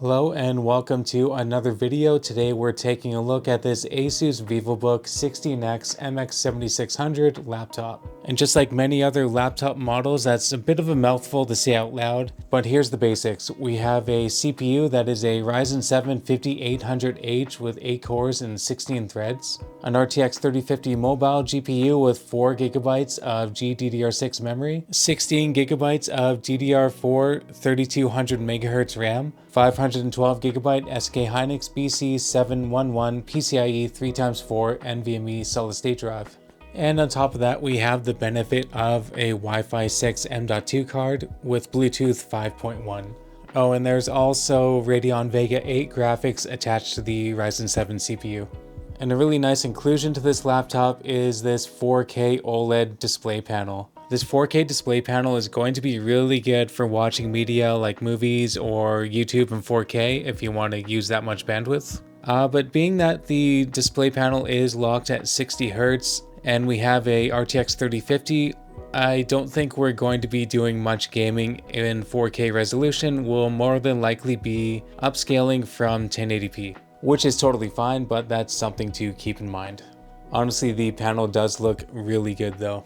Hello and welcome to another video. Today we're taking a look at this ASUS Vivobook 16X MX7600 laptop. And just like many other laptop models, that's a bit of a mouthful to say out loud, but here's the basics. We have a CPU that is a Ryzen 7 5800H with 8 cores and 16 threads, an RTX 3050 mobile GPU with 4GB of GDDR6 memory, 16GB of DDR4 3200MHz RAM, 512GB SK Hynix BC711 PCIe 3x4 NVMe solid state drive. And on top of that, we have the benefit of a Wi-Fi 6 M.2 card with Bluetooth 5.1. Oh, and there's also Radeon Vega 8 graphics attached to the Ryzen 7 CPU. And a really nice inclusion to this laptop is this 4K OLED display panel. This 4K display panel is going to be really good for watching media like movies or YouTube in 4K if you want to use that much bandwidth. But being that the display panel is locked at 60 Hz and we have a RTX 3050, I don't think we're going to be doing much gaming in 4K resolution. We'll more than likely be upscaling from 1080p, which is totally fine, but that's something to keep in mind. Honestly, the panel does look really good though.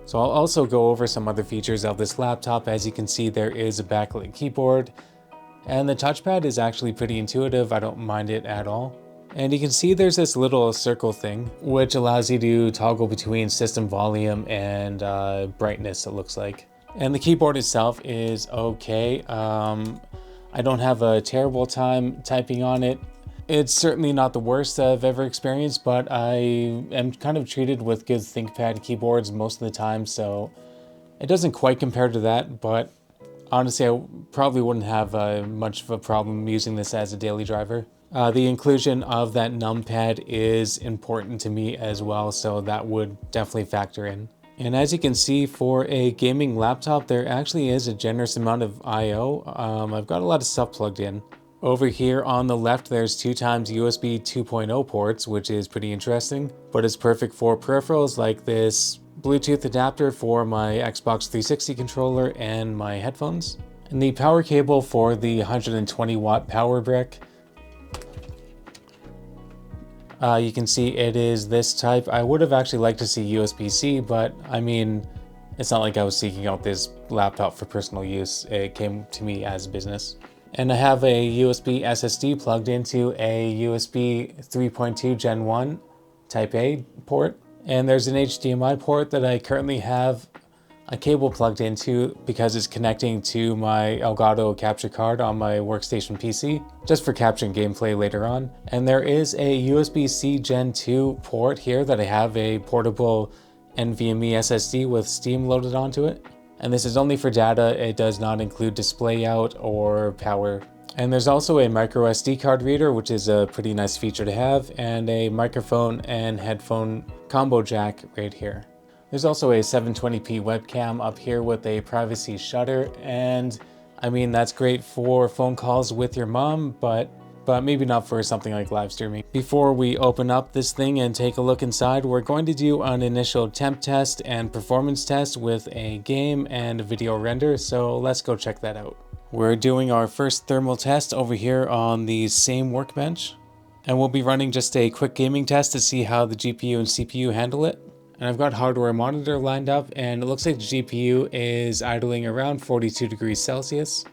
So I'll also go over some other features of this laptop. As you can see, there is a backlit keyboard, and the touchpad is actually pretty intuitive. I don't mind it at all. And you can see there's this little circle thing, which allows you to toggle between system volume and brightness, it looks like. And the keyboard itself is okay. I don't have a terrible time typing on it. It's certainly not the worst I've ever experienced, but I am kind of treated with good ThinkPad keyboards most of the time, so it doesn't quite compare to that, but honestly, I probably wouldn't have much of a problem using this as a daily driver. The inclusion of that numpad is important to me as well, so that would definitely factor in. And as you can see, for a gaming laptop, there actually is a generous amount of I/O. I've got a lot of stuff plugged in. Over here on the left, there's 2x USB 2.0 ports, which is pretty interesting, but it's perfect for peripherals like this Bluetooth adapter for my Xbox 360 controller and my headphones. And the power cable for the 120 watt power brick. You can see it is this type. I would have actually liked to see USB-C, but I mean, it's not like I was seeking out this laptop for personal use. It came to me as business. And I have a USB SSD plugged into a USB 3.2 Gen 1 Type A port. And there's an HDMI port that I currently have a cable plugged into because it's connecting to my Elgato capture card on my Workstation PC, just for capturing gameplay later on. And there is a USB-C Gen 2 port here that I have a portable NVMe SSD with Steam loaded onto it. And this is only for data. It does not include display out or power. And there's also a micro SD card reader, which is a pretty nice feature to have, and a microphone and headphone combo jack right here. There's also a 720p webcam up here with a privacy shutter, and I mean, that's great for phone calls with your mom, but maybe not for something like live streaming. Before we open up this thing and take a look inside, we're going to do an initial temp test and performance test with a game and a video render, so let's go check that out. We're doing our first thermal test over here on the same workbench, and we'll be running just a quick gaming test to see how the GPU and CPU handle it. And I've got hardware monitor lined up, and it looks like the GPU is idling around 42 degrees Celsius.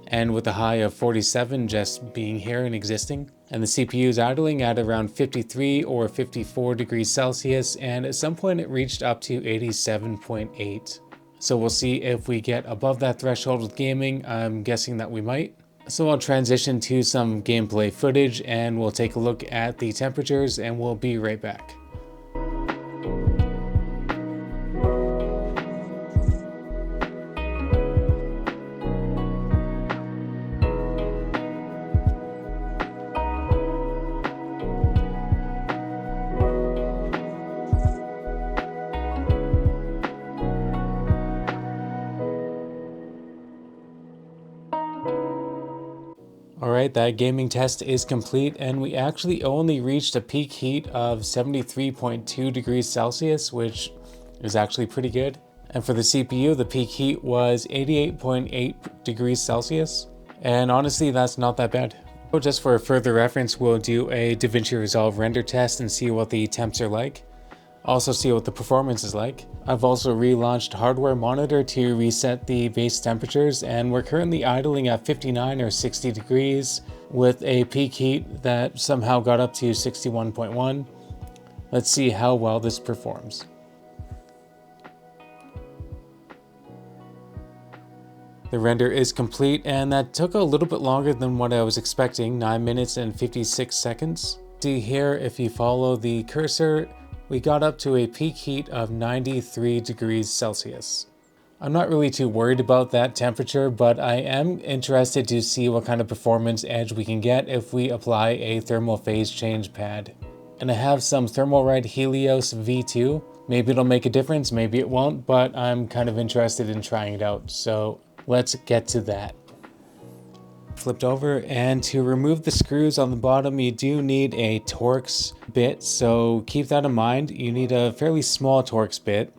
And with a high of 47 just being here and existing. And the CPU is idling at around 53 or 54 degrees Celsius, and at some point it reached up to 87.8. So we'll see if we get above that threshold with gaming. I'm guessing that we might. So I'll transition to some gameplay footage and we'll take a look at the temperatures and we'll be right back. Alright, that gaming test is complete, and we actually only reached a peak heat of 73.2 degrees Celsius, which is actually pretty good. And for the CPU, the peak heat was 88.8 degrees Celsius. And honestly, that's not that bad. So just for further reference, we'll do a DaVinci Resolve render test and see what the temps are like. Also see what the performance is like. I've also relaunched Hardware Monitor to reset the base temperatures, and we're currently idling at 59 or 60 degrees with a peak heat that somehow got up to 61.1. Let's see how well this performs. The render is complete, and that took a little bit longer than what I was expecting, 9 minutes and 56 seconds. See here, if you follow the cursor, we got up to a peak heat of 93 degrees Celsius. I'm not really too worried about that temperature, but I am interested to see what kind of performance edge we can get if we apply a thermal phase change pad. And I have some Thermalright Helios V2. Maybe it'll make a difference, maybe it won't, but I'm kind of interested in trying it out, so let's get to that. Flipped over, and to remove the screws on the bottom, you do need a Torx bit, so keep that in mind. You need a fairly small Torx bit,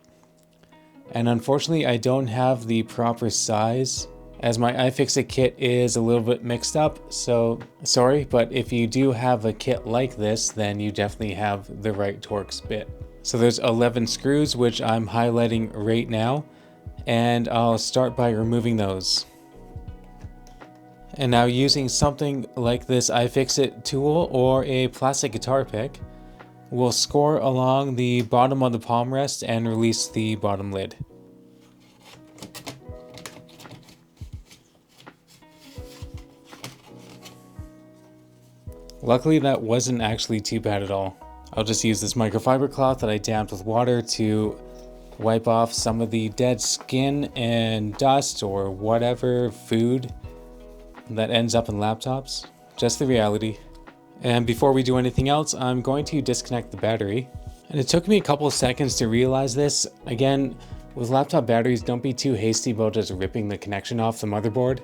and unfortunately I don't have the proper size as my iFixit kit is a little bit mixed up, so sorry, but if you do have a kit like this, then you definitely have the right Torx bit. So there's 11 screws, which I'm highlighting right now, and I'll start by removing those. And now, using something like this iFixit tool or a plastic guitar pick, we'll score along the bottom of the palm rest and release the bottom lid. Luckily, that wasn't actually too bad at all. I'll just use this microfiber cloth that I damped with water to wipe off some of the dead skin and dust or whatever food that ends up in laptops. Just the reality. And before we do anything else, I'm going to disconnect the battery. And it took me a couple of seconds to realize this. Again, with laptop batteries, don't be too hasty about just ripping the connection off the motherboard.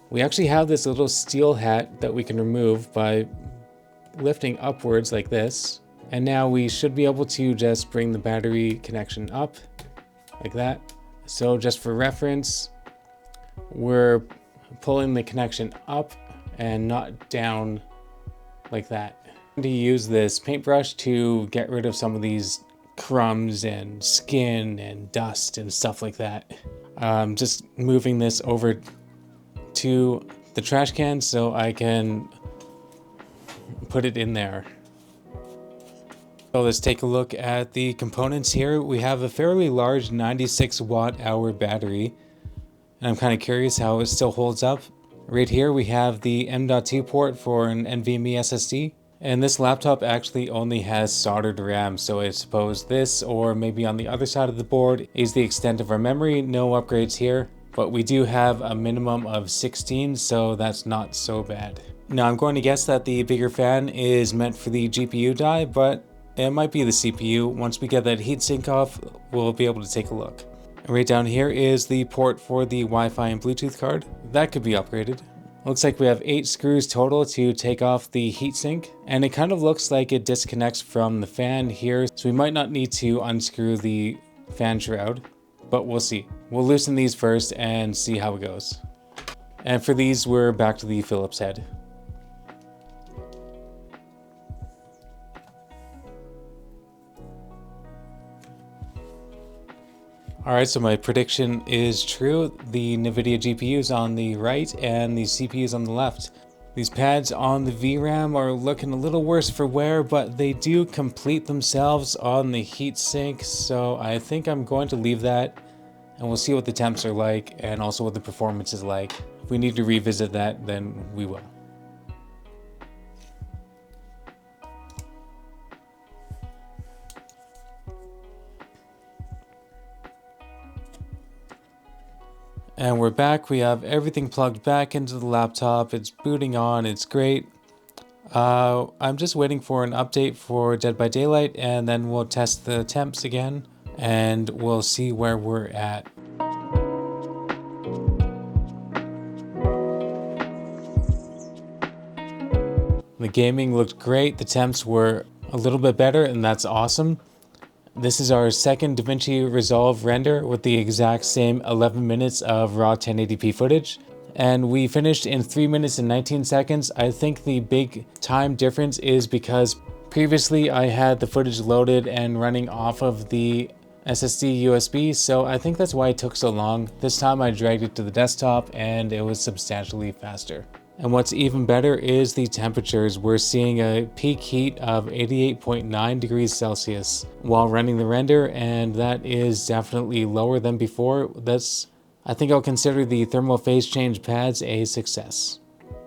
We actually have this little steel hat that we can remove by lifting upwards like this. And now we should be able to just bring the battery connection up like that. So just for reference, we're pulling the connection up and not down like that. I'm going to use this paintbrush to get rid of some of these crumbs and skin and dust and stuff like that. Just moving this over to the trash can so I can put it in there. So let's take a look at the components here. We have a fairly large 96 watt hour battery, and I'm kind of curious how it still holds up. Right here we have the M.2 port for an NVMe SSD, and this laptop actually only has soldered RAM, so I suppose this, or maybe on the other side of the board, is the extent of our memory. No upgrades here, but we do have a minimum of 16, so that's not so bad. Now I'm going to guess that the bigger fan is meant for the GPU die, but it might be the CPU. Once we get that heatsink off, we'll be able to take a look. And right down here is the port for the Wi-Fi and Bluetooth card. That could be upgraded. Looks like we have 8 screws total to take off the heatsink, and it kind of looks like it disconnects from the fan here, so we might not need to unscrew the fan shroud, but we'll see. We'll loosen these first and see how it goes. And for these, we're back to the Phillips head. Alright, so my prediction is true. The NVIDIA GPU is on the right and the CPU is on the left. These pads on the VRAM are looking a little worse for wear, but they do complete themselves on the heatsink, so I think I'm going to leave that, and we'll see what the temps are like and also what the performance is like. If we need to revisit that, then we will. And we're back. We have everything plugged back into the laptop. It's booting on. It's great. I'm just waiting for an update for Dead by Daylight, and then we'll test the temps again, and we'll see where we're at. The gaming looked great. The temps were a little bit better, and that's awesome. This is our second DaVinci Resolve render with the exact same 11 minutes of raw 1080p footage. and we finished in 3 minutes and 19 seconds. I think the big time difference is because previously I had the footage loaded and running off of the SSD USB, so I think that's why it took so long. This time I dragged it to the desktop and it was substantially faster. And what's even better is the temperatures. We're seeing a peak heat of 88.9 degrees Celsius while running the render, and that is definitely lower than before. I think I'll consider the thermal phase change pads a success.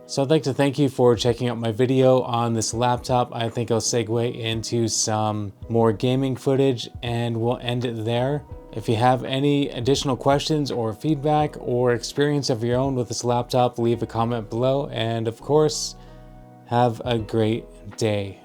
So I'd like to thank you for checking out my video on this laptop. I think I'll segue into some more gaming footage and we'll end it there. If you have any additional questions or feedback or experience of your own with this laptop, leave a comment below. And of course, have a great day.